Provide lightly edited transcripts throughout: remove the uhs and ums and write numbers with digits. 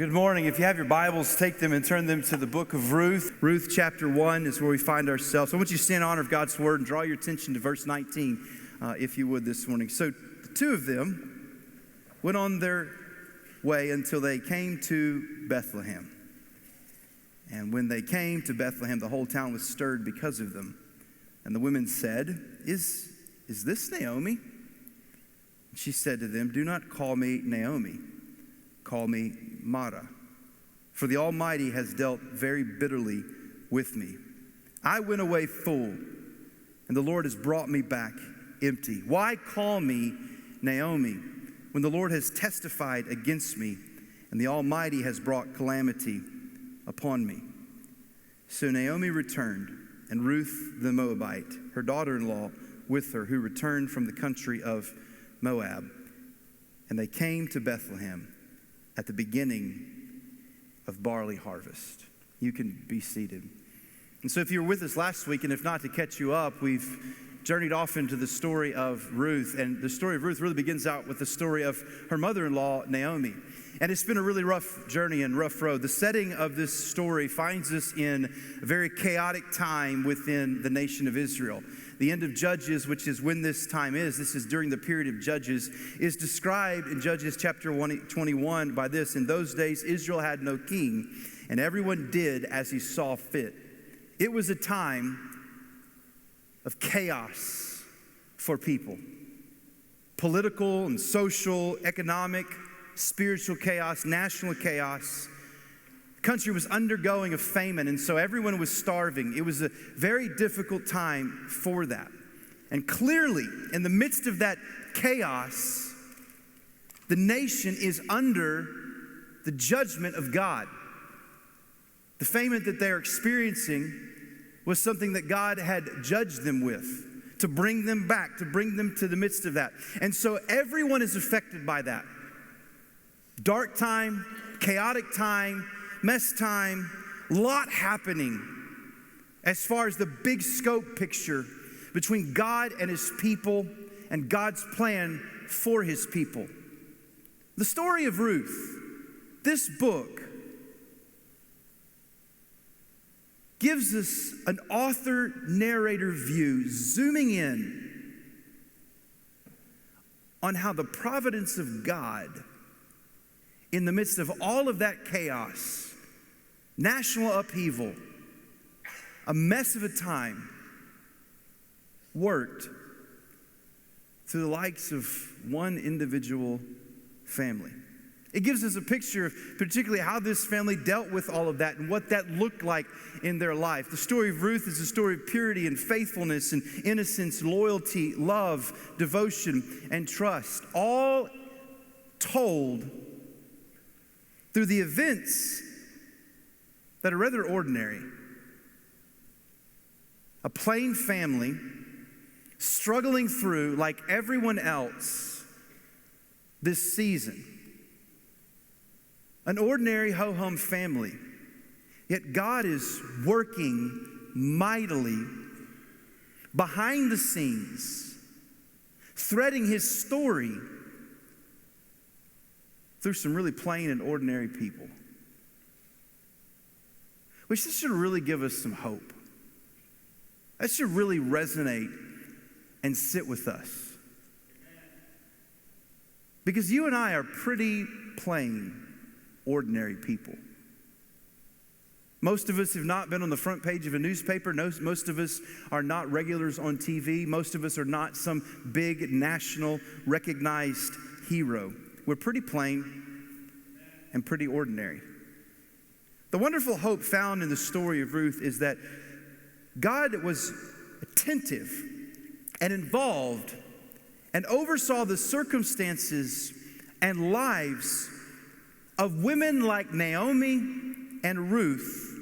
Good morning. If you have your Bibles, take them and turn them to the book of Ruth. Ruth chapter 1 is where we find ourselves. I want you to stand in honor of God's word and draw your attention to verse 19, if you would, this morning. So the two of them went on their way until they came to Bethlehem. And when they came to Bethlehem, the whole town was stirred because of them. And the women said, Is this Naomi? And she said to them, Do not call me Naomi. Call me Mara, for the Almighty has dealt very bitterly with me. I went away full, and the Lord has brought me back empty. Why call me Naomi, when the Lord has testified against me, and the Almighty has brought calamity upon me? So Naomi returned, and Ruth the Moabite, her daughter-in-law, with her, who returned from the country of Moab. And they came to Bethlehem at the beginning of barley harvest. You can be seated. And so if you were with us last week, and if not, to catch you up, we've journeyed off into the story of Ruth. And the story of Ruth really begins out with the story of her mother-in-law, Naomi. And it's been a really rough journey and rough road. The setting of this story finds us in a very chaotic time within the nation of Israel. The end of Judges, which is when this time is, this is during the period of Judges, is described in Judges chapter 21 by this: In those days Israel had no king, and everyone did as he saw fit. It was a time of chaos for people. Political and social, economic, spiritual chaos, national chaos. The country was undergoing a famine, and so everyone was starving. It was a very difficult time for that. And clearly, in the midst of that chaos, the nation is under the judgment of God. The famine that they're experiencing was something that God had judged them with, to bring them back, to bring them to the midst of that. And so everyone is affected by that. Dark time, chaotic time, mess time, lot happening as far as the big scope picture between God and his people and God's plan for his people. The story of Ruth, this book, gives us an author-narrator view, zooming in on how the providence of God, in the midst of all of that chaos, national upheaval, a mess of a time, worked through the likes of one individual family. It gives us a picture of particularly how this family dealt with all of that and what that looked like in their life. The story of Ruth is a story of purity and faithfulness and innocence, loyalty, love, devotion, and trust, all told through the events that are rather ordinary. A plain family struggling through, like everyone else, this season. An ordinary ho-hum family. Yet God is working mightily behind the scenes, threading his story through some really plain and ordinary people. Which this should really give us some hope. That should really resonate and sit with us. Because you and I are pretty plain, ordinary people. Most of us have not been on the front page of a newspaper. Most of us are not regulars on TV. Most of us are not some big national recognized hero. We're pretty plain and pretty ordinary. The wonderful hope found in the story of Ruth is that God was attentive and involved and oversaw the circumstances and lives of women like Naomi and Ruth,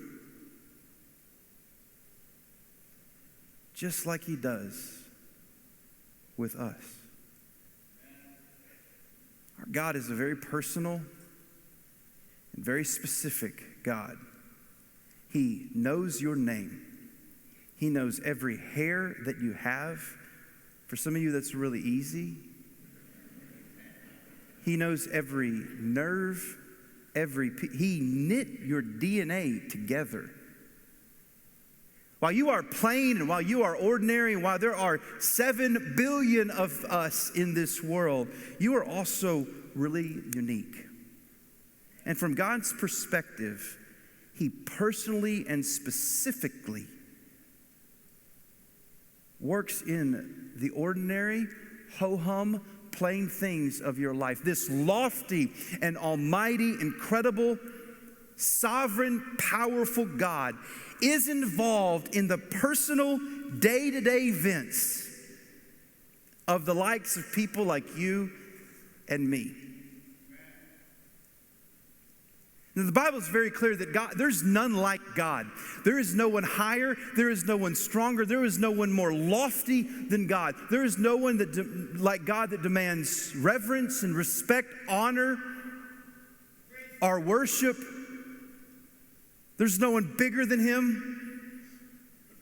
just like he does with us. Our God is a very personal and very specific God. He knows your name. He knows every hair that you have. For some of you, that's really easy. He knows every nerve He knit your DNA together. While you are plain and while you are ordinary and while there are 7 billion of us in this world, you are also really unique. And from God's perspective, He personally and specifically works in the ordinary, ho-hum, plain things of your life. This lofty and almighty, incredible, sovereign, powerful God is involved in the personal, day-to-day events of the likes of people like you and me. Now, the Bible is very clear that God, there's none like God. There is no one higher. There is no one stronger. There is no one more lofty than God. There is no one like God that demands reverence and respect, honor, our worship. There's no one bigger than Him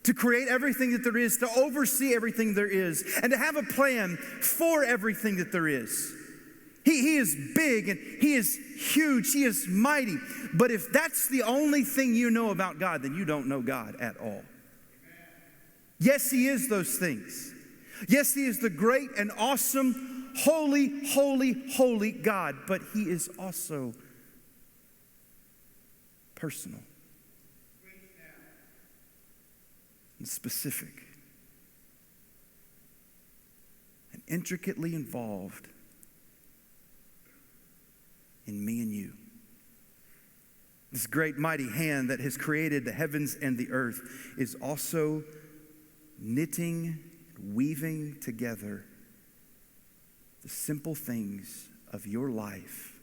to create everything that there is, to oversee everything there is, and to have a plan for everything that there is. He is big and He is huge. He is mighty. But if that's the only thing you know about God, then you don't know God at all. Yes, He is those things. Yes, He is the great and awesome, holy, holy, holy God. But He is also personal and specific and intricately involved in me and you. This great mighty hand that has created the heavens and the earth is also knitting, weaving together the simple things of your life.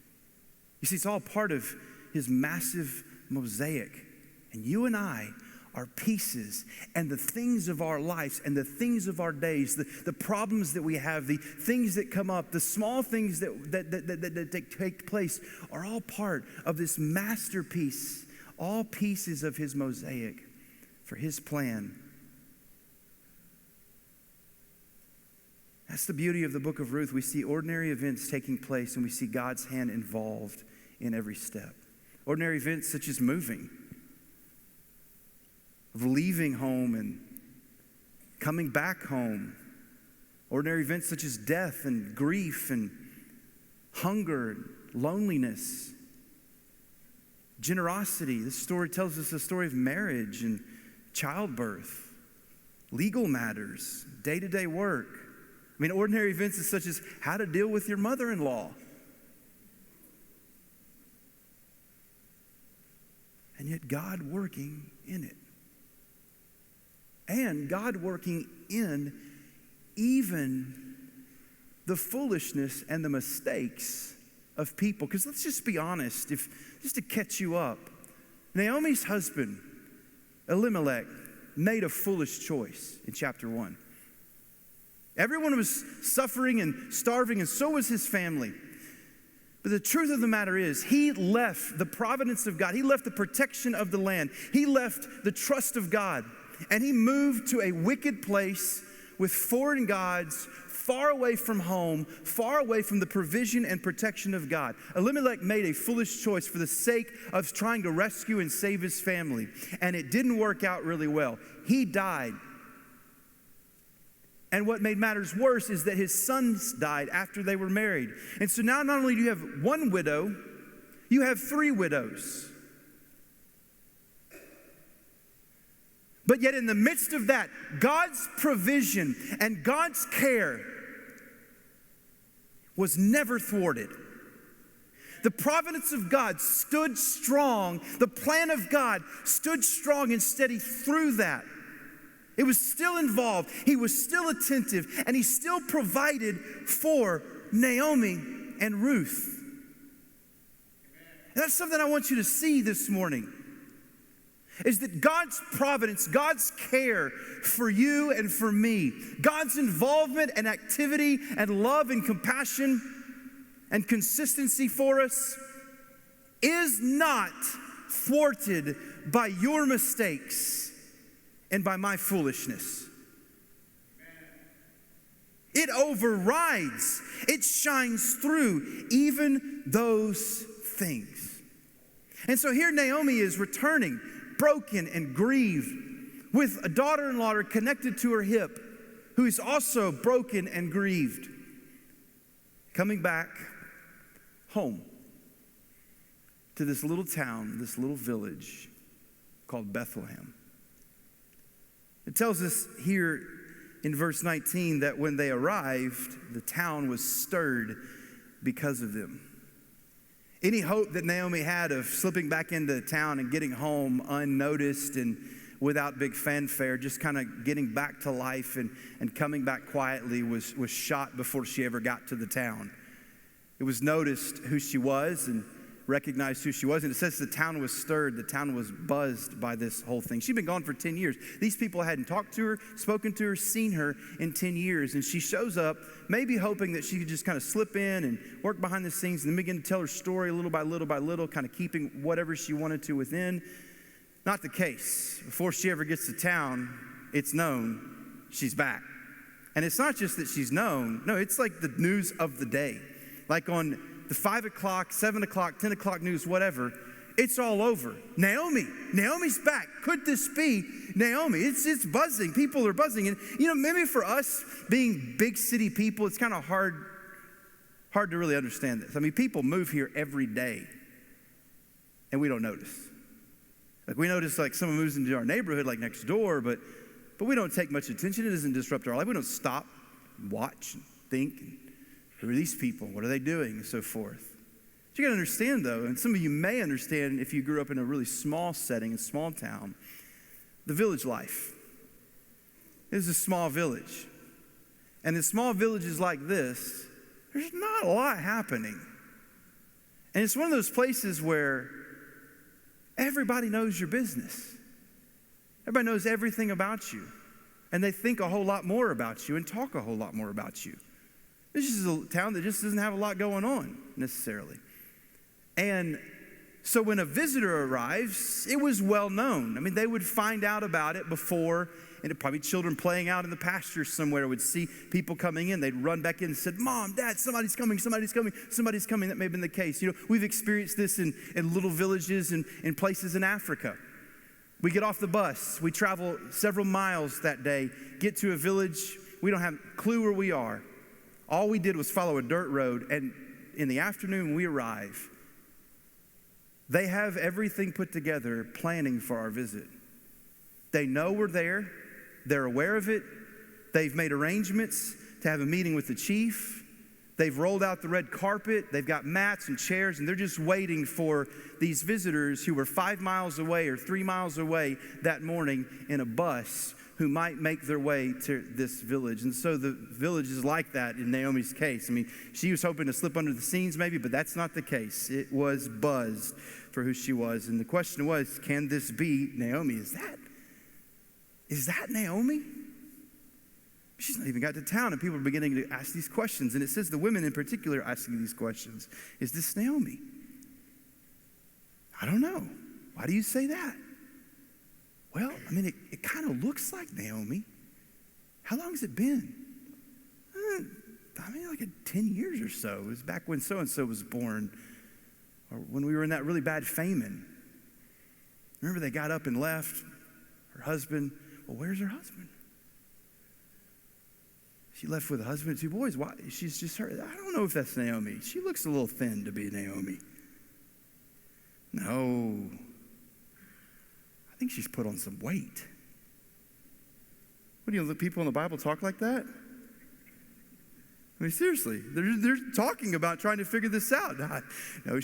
You see, it's all part of His massive mosaic. And you and I are pieces, and the things of our lives and the things of our days, the problems that we have, the things that come up, the small things that take place are all part of this masterpiece, all pieces of His mosaic for His plan. That's the beauty of the book of Ruth. We see ordinary events taking place, and we see God's hand involved in every step. Ordinary events such as moving, of leaving home and coming back home. Ordinary events such as death and grief and hunger and loneliness. Generosity. This story tells us the story of marriage and childbirth, legal matters, day-to-day work. I mean, ordinary events such as how to deal with your mother-in-law. And yet God working in it. And God working in even the foolishness and the mistakes of people. Because let's just be honest, just to catch you up, Naomi's husband, Elimelech, made a foolish choice in chapter 1. Everyone was suffering and starving, and so was his family. But the truth of the matter is, he left the providence of God. He left the protection of the land. He left the trust of God. And he moved to a wicked place with foreign gods, far away from home, far away from the provision and protection of God. Elimelech made a foolish choice for the sake of trying to rescue and save his family. And it didn't work out really well. He died. And what made matters worse is that his sons died after they were married. And so now not only do you have one widow, you have 3 widows. But yet in the midst of that, God's provision and God's care was never thwarted. The providence of God stood strong. The plan of God stood strong and steady through that. It was still involved. He was still attentive, and He still provided for Naomi and Ruth. And that's something I want you to see this morning. Is that God's providence, God's care for you and for me, God's involvement and activity and love and compassion and consistency for us is not thwarted by your mistakes and by my foolishness. It overrides, it shines through even those things. And so here Naomi is returning, broken and grieved, with a daughter-in-law connected to her hip, who is also broken and grieved, coming back home to this little town, this little village called Bethlehem. It tells us here in verse 19 that when they arrived, the town was stirred because of them. Any hope that Naomi had of slipping back into town and getting home unnoticed and without big fanfare, just kind of getting back to life and coming back quietly was shot before she ever got to the town. It was noticed who she was and recognized who she was. And it says the town was stirred. The town was buzzed by this whole thing. She'd been gone for 10 years. These people hadn't talked to her, spoken to her, seen her in 10 years. And she shows up, maybe hoping that she could just kind of slip in and work behind the scenes and then begin to tell her story little by little by little, kind of keeping whatever she wanted to within. Not the case. Before she ever gets to town, it's known she's back. And it's not just that she's known. No, it's like the news of the day. Like on the 5 o'clock, 7 o'clock, 10 o'clock news, whatever, it's all over. Naomi's back. Could this be Naomi? It's buzzing. People are buzzing. And, maybe for us being big city people, it's kind of hard to really understand this. I mean, people move here every day, and we don't notice. Like, we notice, like, someone moves into our neighborhood, like next door, but we don't take much attention. It doesn't disrupt our life. We don't stop and watch and think and who are these people? What are they doing? And so forth. But you got to understand, though, and some of you may understand if you grew up in a really small setting, a small town, the village life. It is a small village. And in small villages like this, there's not a lot happening. And it's one of those places where everybody knows your business. Everybody knows everything about you. And they think a whole lot more about you and talk a whole lot more about you. This is a town that just doesn't have a lot going on necessarily. And so when a visitor arrives, it was well known. I mean, they would find out about it before, and probably children playing out in the pasture somewhere would see people coming in. They'd run back in and said, Mom, Dad, somebody's coming. That may have been the case. We've experienced this in little villages and in places in Africa. We get off the bus. We travel several miles that day, get to a village. We don't have a clue where we are. All we did was follow a dirt road, and in the afternoon we arrive. They have everything put together, planning for our visit. They know we're there. They're aware of it. They've made arrangements to have a meeting with the chief. They've rolled out the red carpet. They've got mats and chairs, and they're just waiting for these visitors who were 5 miles away or 3 miles away that morning in a bus who might make their way to this village. And so the village is like that in Naomi's case. I mean, she was hoping to slip under the scenes maybe, but that's not the case. It was buzzed for who she was. And the question was, can this be Naomi? Is that Naomi? She's not even got to town, and people are beginning to ask these questions. And it says the women in particular are asking these questions. Is this Naomi? I don't know. Why do you say that? Well, I mean, it kind of looks like Naomi. How long has it been? Like 10 years or so. It was back when so-and-so was born, or when we were in that really bad famine. Remember, they got up and left. Her husband, well, where's her husband? She left with a husband and 2 boys. Why? She's just her. I don't know if that's Naomi. She looks a little thin to be Naomi. No. I think she's put on some weight. What do you know, people in the Bible talk like that? I mean, seriously, they're talking about trying to figure this out. No,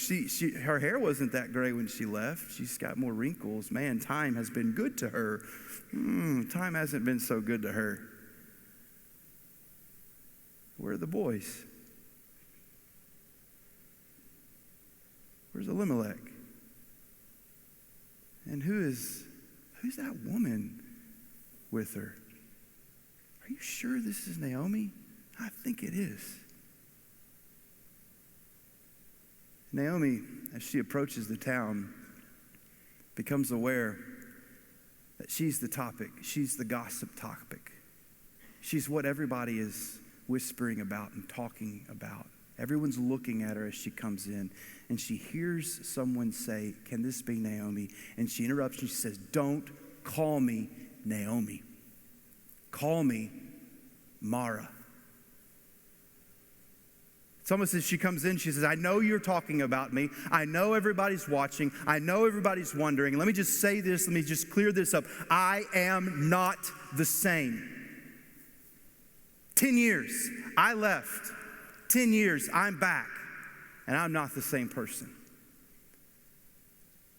her hair wasn't that gray when she left. She's got more wrinkles. Man, time has been good to her. Time hasn't been so good to her. Where are the boys? Where's Elimelech? And who's that woman with her? Are you sure this is Naomi? I think it is. Naomi, as she approaches the town, becomes aware that she's the topic. She's the gossip topic. She's what everybody is whispering about and talking about. Everyone's looking at her as she comes in, and she hears someone say, "Can this be Naomi?" And she interrupts and she says, "Don't call me Naomi. Call me Mara." It's almost as she comes in, she says, "I know you're talking about me. I know everybody's watching. I know everybody's wondering. Let me just say this. Let me just clear this up. I am not the same. 10 years, I left. 10 years, I'm back. And I'm not the same person."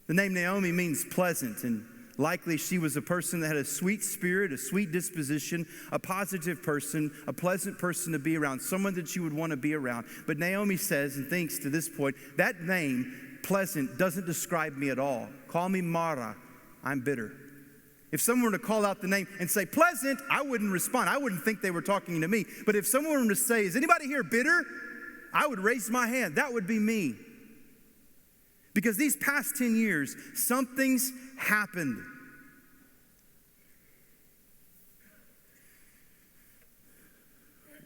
The name Naomi means pleasant, and likely she was a person that had a sweet spirit, a sweet disposition, a positive person, a pleasant person to be around, someone that you would want to be around. But Naomi says and thinks to this point, that name, pleasant, doesn't describe me at all. Call me Mara, I'm bitter. If someone were to call out the name and say pleasant, I wouldn't respond. I wouldn't think they were talking to me. But if someone were to say, "Is anybody here bitter?" I would raise my hand. That would be me. Because these past 10 years, something's happened.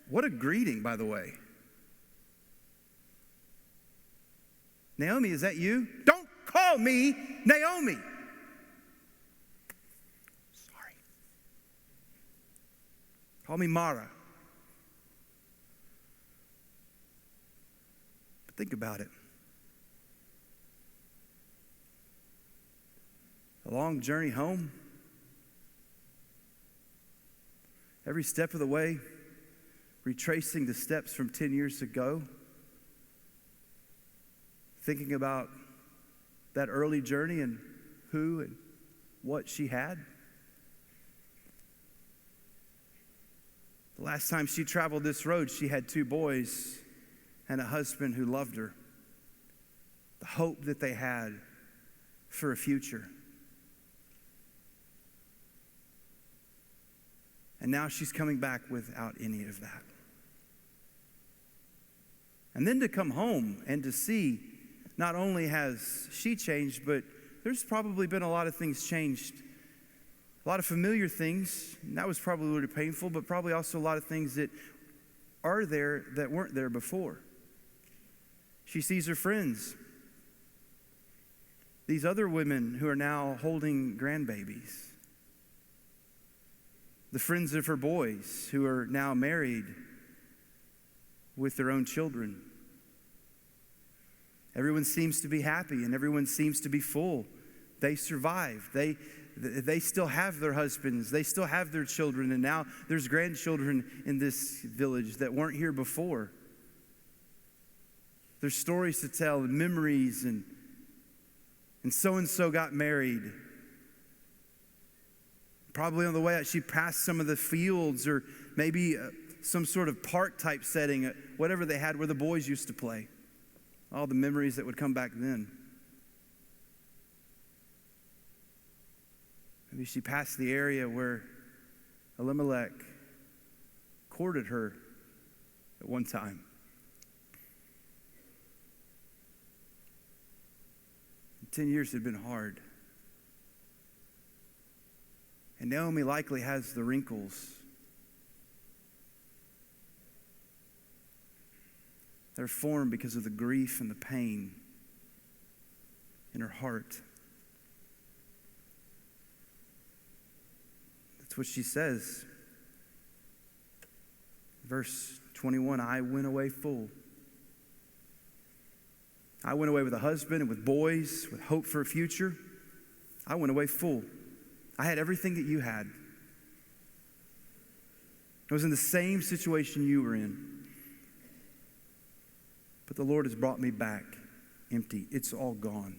What a greeting, by the way. Naomi, is that you? Don't call me Naomi. Sorry. Call me Mara. But think about it. A long journey home. Every step of the way, retracing the steps from 10 years ago. Thinking about that early journey and who and what she had. The last time she traveled this road, she had 2 boys and a husband who loved her. The hope that they had for a future. And now she's coming back without any of that. And then to come home and to see, not only has she changed, but there's probably been a lot of things changed. A lot of familiar things, and that was probably really painful, but probably also a lot of things that are there that weren't there before. She sees her friends. These other women who are now holding grandbabies. The friends of her boys who are now married with their own children. Everyone seems to be happy and everyone seems to be full. They survived. They still have their husbands. They still have their children. And now there's grandchildren in this village that weren't here before. There's stories to tell and memories and so-and-so got married. Probably on the way out, she passed some of the fields or maybe some sort of park type setting, whatever they had where the boys used to play. All the memories that would come back then. Maybe she passed the area where Elimelech courted her at one time. And 10 years had been hard. And Naomi likely has the wrinkles. They're formed because of the grief and the pain in her heart. That's what she says. Verse 21, I went away full. I went away with a husband and with boys, with hope for a future. I went away full. I had everything that you had. I was in the same situation you were in. But the Lord has brought me back empty. It's all gone.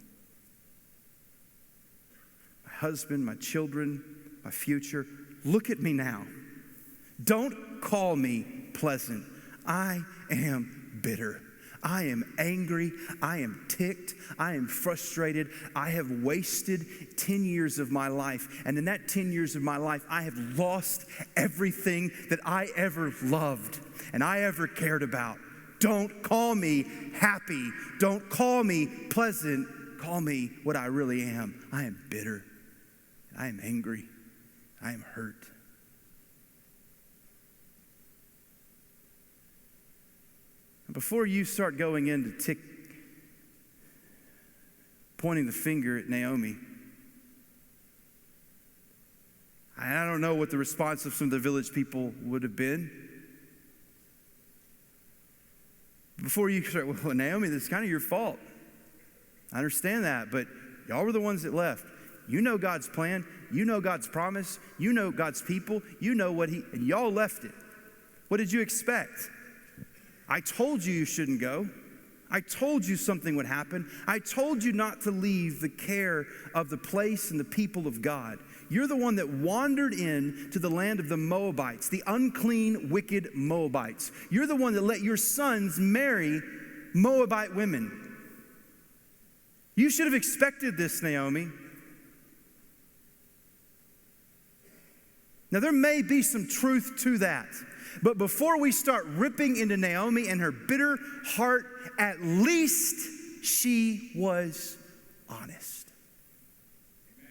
My husband, my children, my future. Look at me now. Don't call me pleasant. I am bitter. I am angry. I am ticked. I am frustrated. I have wasted 10 years of my life. And in that 10 years of my life, I have lost everything that I ever loved and I ever cared about. Don't call me happy. Don't call me pleasant. Call me what I really am. I am bitter. I am angry. I am hurt. Before you start going into pointing the finger at Naomi, I don't know what the response of some of the village people would have been. Before you start, well, Naomi, this is kind of your fault. I understand that, but y'all were the ones that left. You know God's plan. You know God's promise. You know God's people. You know and y'all left it. What did you expect? I told you shouldn't go. I told you something would happen. I told you not to leave the care of the place and the people of God. You're the one that wandered in to the land of the Moabites, the unclean, wicked Moabites. You're the one that let your sons marry Moabite women. You should have expected this, Naomi. Now, there may be some truth to that. But before we start ripping into Naomi and her bitter heart, at least she was honest. Amen.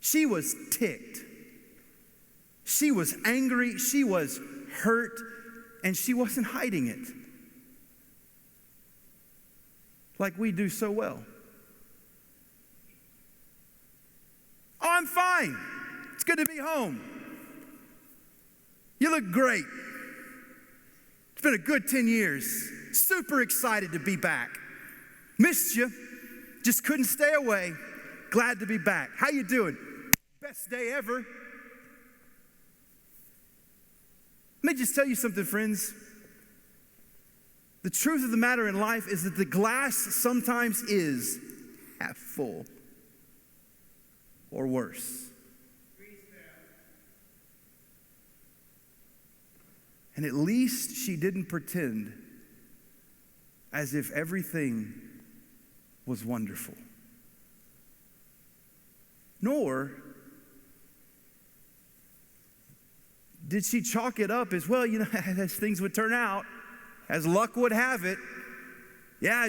She was ticked. She was angry. She was hurt. And she wasn't hiding it like we do so well. Oh, I'm fine. It's good to be home. You look great. It's been a good 10 years. Super excited to be back. Missed you. Just couldn't stay away. Glad to be back. How you doing? Best day ever. Let me just tell you something, friends. The truth of the matter in life is that the glass sometimes is half full or worse. And at least she didn't pretend as if everything was wonderful. Nor did she chalk it up as, well, as things would turn out, as luck would have it. Yeah,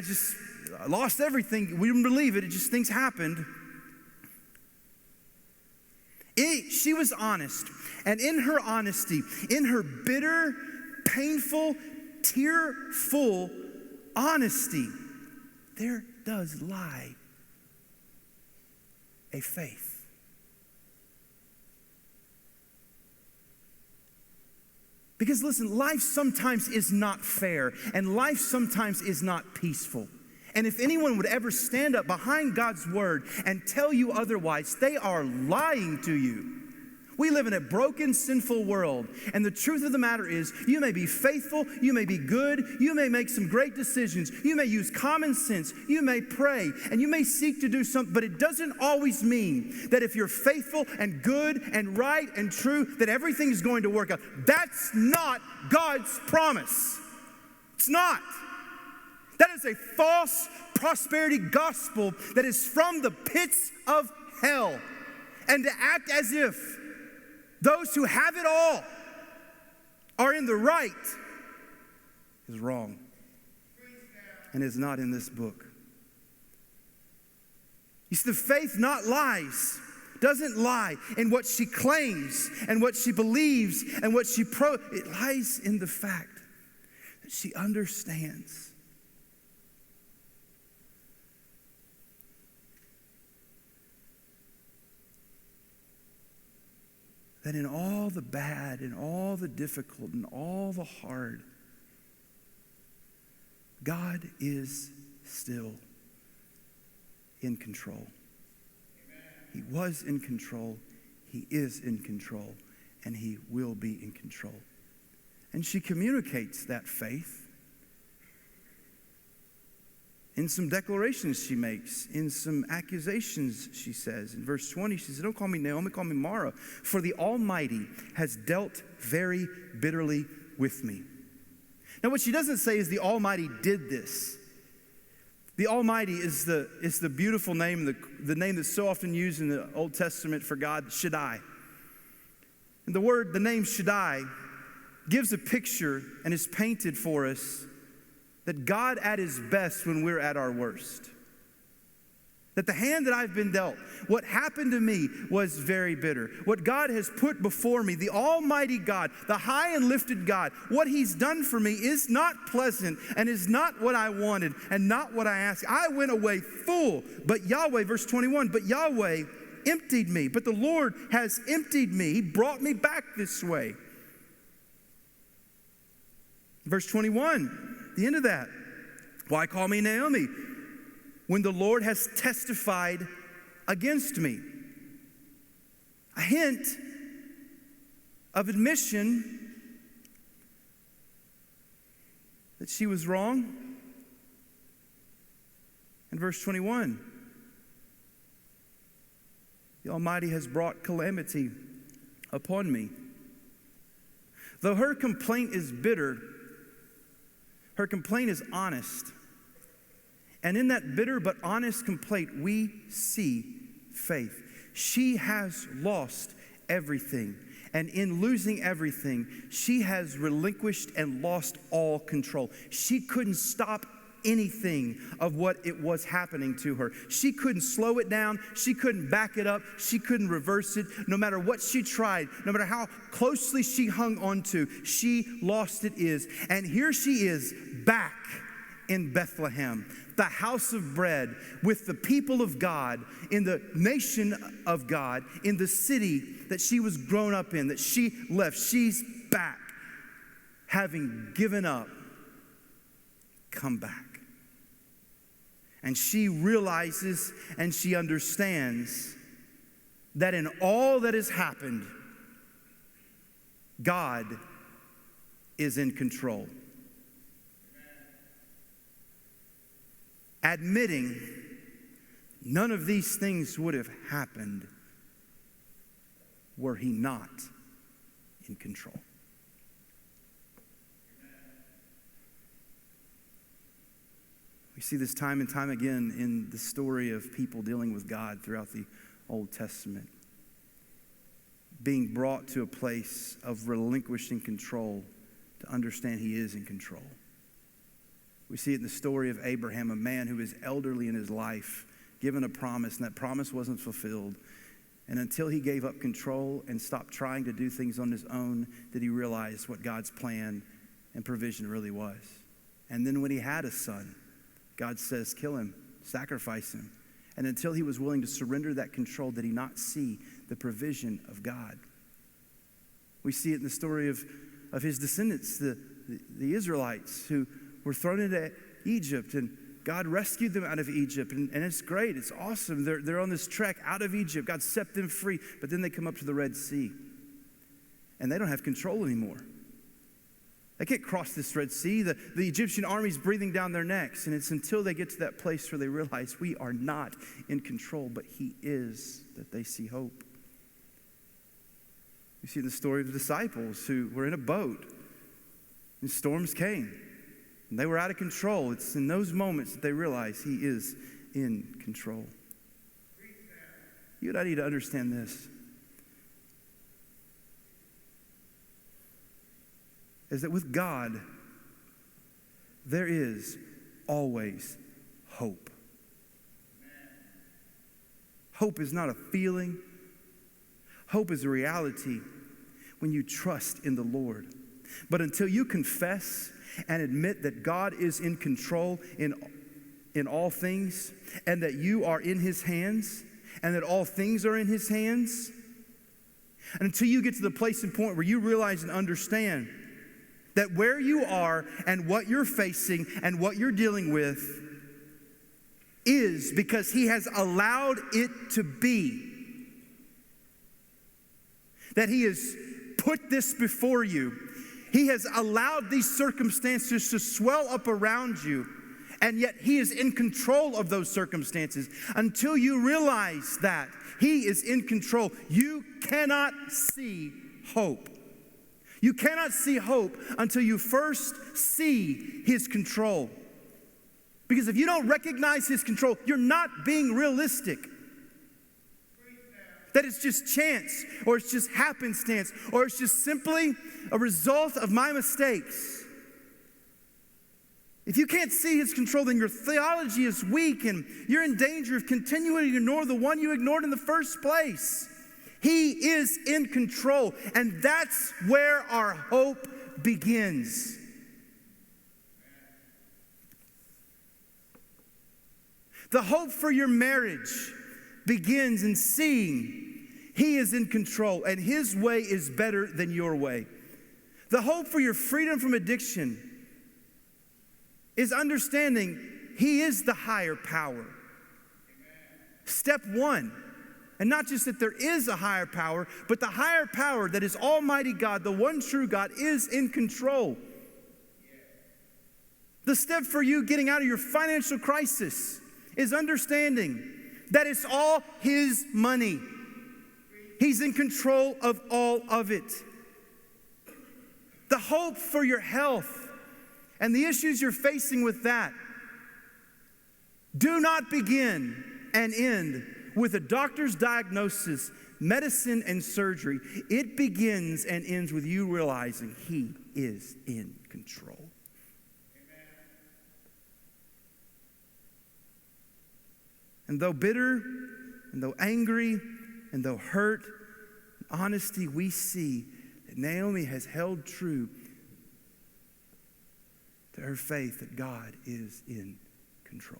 I lost everything. We didn't believe it. Things happened. She was honest. And in her honesty, in her bitter, painful, tearful honesty, there does lie a faith. Because listen, life sometimes is not fair, and life sometimes is not peaceful. And if anyone would ever stand up behind God's word and tell you otherwise, they are lying to you. We live in a broken, sinful world. And the truth of the matter is, you may be faithful, you may be good, you may make some great decisions, you may use common sense, you may pray, and you may seek to do something, but it doesn't always mean that if you're faithful and good and right and true, that everything is going to work out. That's not God's promise. It's not. That is a false prosperity gospel that is from the pits of hell. And to act as if those who have it all are in the right is wrong and is not in this book. You see, the faith not lies, doesn't lie in what she claims and what she believes and what it lies in the fact that she understands that in all the bad and all the difficult and all the hard, God is still in control. Amen. He was in control, He is in control, and He will be in control. And she communicates that faith in some declarations she makes, in some accusations she says. In verse 20, she says, don't call me Naomi, call me Mara, for the Almighty has dealt very bitterly with me. Now, what she doesn't say is the Almighty did this. The Almighty is the beautiful name, the name that's so often used in the Old Testament for God, Shaddai. And the name Shaddai gives a picture and is painted for us that God at His best when we're at our worst. That the hand that I've been dealt, what happened to me was very bitter. What God has put before me, the Almighty God, the high and lifted God, what He's done for me is not pleasant and is not what I wanted and not what I asked. I went away full, but Yahweh, verse 21, but Yahweh emptied me. But the Lord has emptied me. He brought me back this way. Verse 21, the end of that. Why call me Naomi, when the Lord has testified against me? A hint of admission that she was wrong. In verse 21, the Almighty has brought calamity upon me. Though her complaint is bitter, her complaint is honest. And in that bitter but honest complaint, we see faith. She has lost everything. And in losing everything, she has relinquished and lost all control. She couldn't stop anything of what it was happening to her. She couldn't slow it down. She couldn't back it up. She couldn't reverse it. No matter what she tried, no matter how closely she hung on to, she lost it is. And here she is back in Bethlehem, the house of bread, with the people of God, in the nation of God, in the city that she was grown up in, that she left. She's back, having given up, come back. And she realizes and she understands that in all that has happened, God is in control. Admitting none of these things would have happened were He not in control. We see this time and time again in the story of people dealing with God throughout the Old Testament. Being brought to a place of relinquishing control to understand He is in control. We see it in the story of Abraham, a man who is elderly in his life, given a promise, and that promise wasn't fulfilled. And until he gave up control and stopped trying to do things on his own, did he realize what God's plan and provision really was. And then when he had a son, God says, kill him, sacrifice him. And until he was willing to surrender that control, did he not see the provision of God. We see it in the story of his descendants, the Israelites, who were thrown into Egypt, and God rescued them out of Egypt, and it's great, it's awesome. They're on this trek out of Egypt. God set them free, but then they come up to the Red Sea, and they don't have control anymore. They can't cross this Red Sea. The Egyptian army's breathing down their necks, and it's until they get to that place where they realize we are not in control, but He is, that they see hope. We see the story of the disciples who were in a boat, and storms came. And they were out of control. It's in those moments that they realize He is in control. You and I need to understand this. Is that with God, there is always hope. Hope is not a feeling. Hope is a reality when you trust in the Lord. But until you confess and admit that God is in control in all things, and that you are in His hands, and that all things are in His hands, and until you get to the place and point where you realize and understand that where you are and what you're facing and what you're dealing with is because He has allowed it to be. That He has put this before you. He has allowed these circumstances to swell up around you, and yet He is in control of those circumstances. Until you realize that He is in control, you cannot see hope. You cannot see hope until you first see His control. Because if you don't recognize His control, you're not being realistic. That it's just chance, or it's just happenstance, or it's just simply a result of my mistakes. If you can't see his control, then your theology is weak and you're in danger of continuing to ignore the one you ignored in the first place. He is in control, and that's where our hope begins. The hope for your marriage begins in seeing he is in control and his way is better than your way. The hope for your freedom from addiction is understanding he is the higher power. Step one, and not just that there is a higher power, but the higher power that is Almighty God, the one true God, is in control. The step for you getting out of your financial crisis is understanding that it's all his money. He's in control of all of it. The hope for your health and the issues you're facing with that do not begin and end with a doctor's diagnosis, medicine, and surgery. It begins and ends with you realizing he is in control. And though bitter, and though angry, and though hurt, in honesty, we see that Naomi has held true to her faith that God is in control.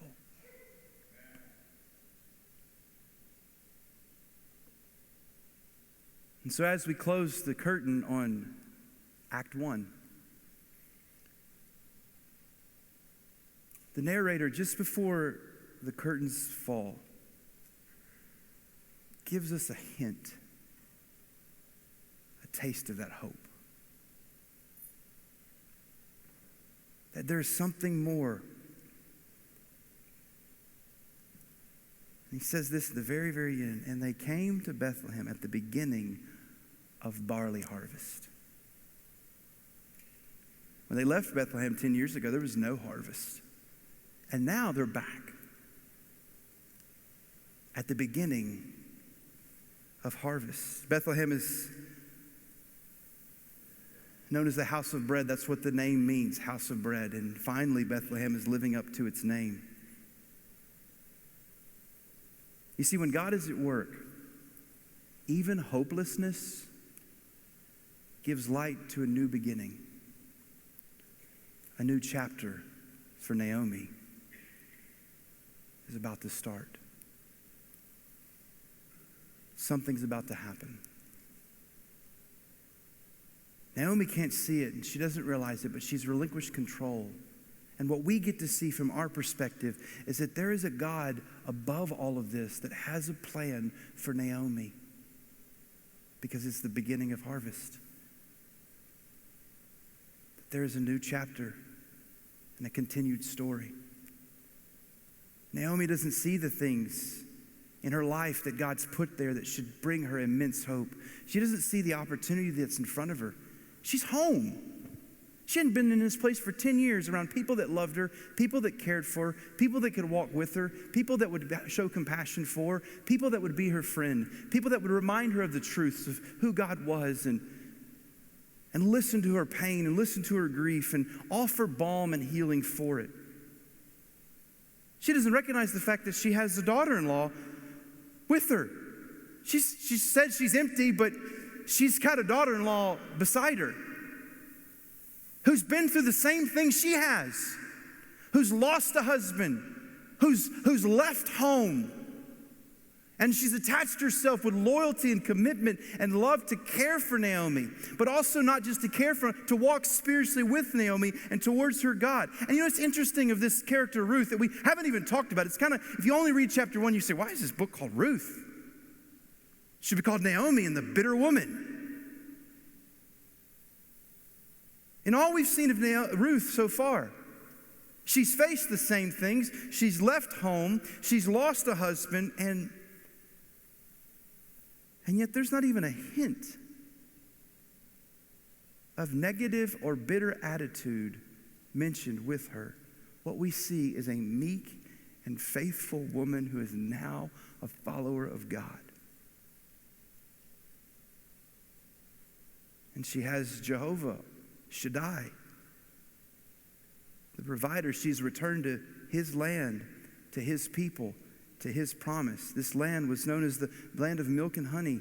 And so as we close the curtain on Act 1, the narrator, just before the curtains fall, gives us a hint, a taste of that hope. That there's something more. He says this at the very, very end. And they came to Bethlehem at the beginning of barley harvest. When they left Bethlehem 10 years ago, there was no harvest. And now they're back at the beginning of harvest. Bethlehem is known as the house of bread. That's what the name means, house of bread. And finally, Bethlehem is living up to its name. You see, when God is at work, even hopelessness gives light to a new beginning, a new chapter for Naomi is about to start. Something's about to happen. Naomi can't see it, and she doesn't realize it, but she's relinquished control. And what we get to see from our perspective is that there is a God above all of this that has a plan for Naomi because it's the beginning of harvest. There is a new chapter and a continued story. Naomi doesn't see the things in her life that God's put there that should bring her immense hope. She doesn't see the opportunity that's in front of her. She's home. She hadn't been in this place for 10 years around people that loved her, people that cared for her, people that could walk with her, people that would show compassion for her, people that would be her friend, people that would remind her of the truths of who God was and listen to her pain and listen to her grief and offer balm and healing for it. She doesn't recognize the fact that she has a daughter-in-law with her. She said she's empty, but she's got a daughter-in-law beside her who's been through the same thing she has, who's lost a husband, who's left home. And she's attached herself with loyalty and commitment and love to care for Naomi, but also not just to care for, to walk spiritually with Naomi and towards her God. And you know, it's interesting of this character, Ruth, that we haven't even talked about. It's kind of, if you only read chapter 1, you say, why is this book called Ruth? It should be called Naomi and the bitter woman. In all we've seen of Ruth so far, she's faced the same things. She's left home. She's lost a husband. And yet there's not even a hint of negative or bitter attitude mentioned with her. What we see is a meek and faithful woman who is now a follower of God. And she has Jehovah Shaddai, the provider. She's returned to his land, to his people, to his promise. This land was known as the land of milk and honey.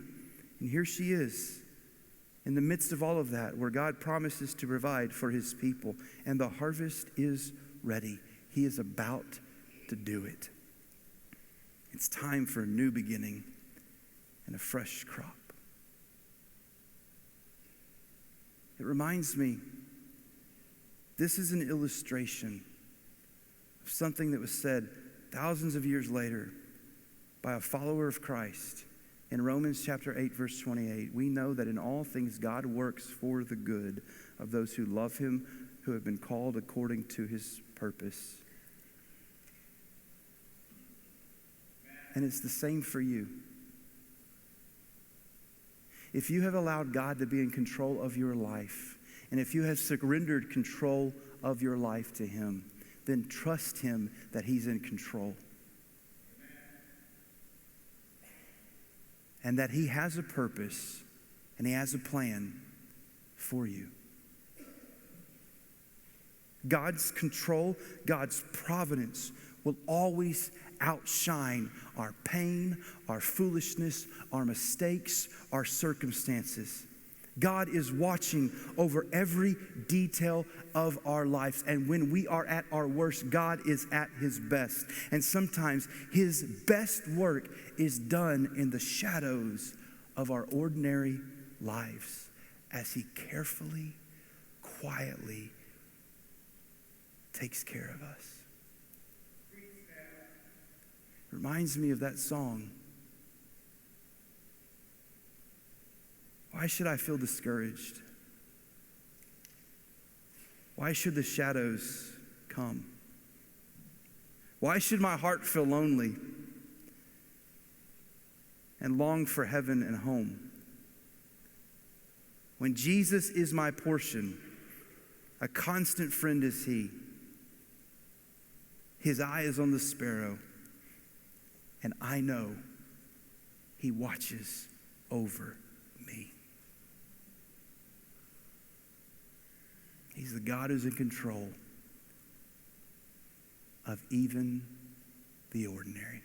And here she is in the midst of all of that, where God promises to provide for his people. And the harvest is ready. He is about to do it. It's time for a new beginning and a fresh crop. It reminds me, this is an illustration of something that was said thousands of years later by a follower of Christ. In Romans chapter 8, verse 28, we know that in all things God works for the good of those who love him, who have been called according to his purpose. And it's the same for you. If you have allowed God to be in control of your life, and if you have surrendered control of your life to him, then trust him that he's in control. And that he has a purpose and he has a plan for you. God's control, God's providence will always outshine our pain, our foolishness, our mistakes, our circumstances. God is watching over every detail of our lives. And when we are at our worst, God is at his best. And sometimes his best work is done in the shadows of our ordinary lives as he carefully, quietly takes care of us. Reminds me of that song. Why should I feel discouraged? Why should the shadows come? Why should my heart feel lonely and long for heaven and home? When Jesus is my portion, a constant friend is he. His eye is on the sparrow, and I know he watches over me. He's the God who's in control of even the ordinary.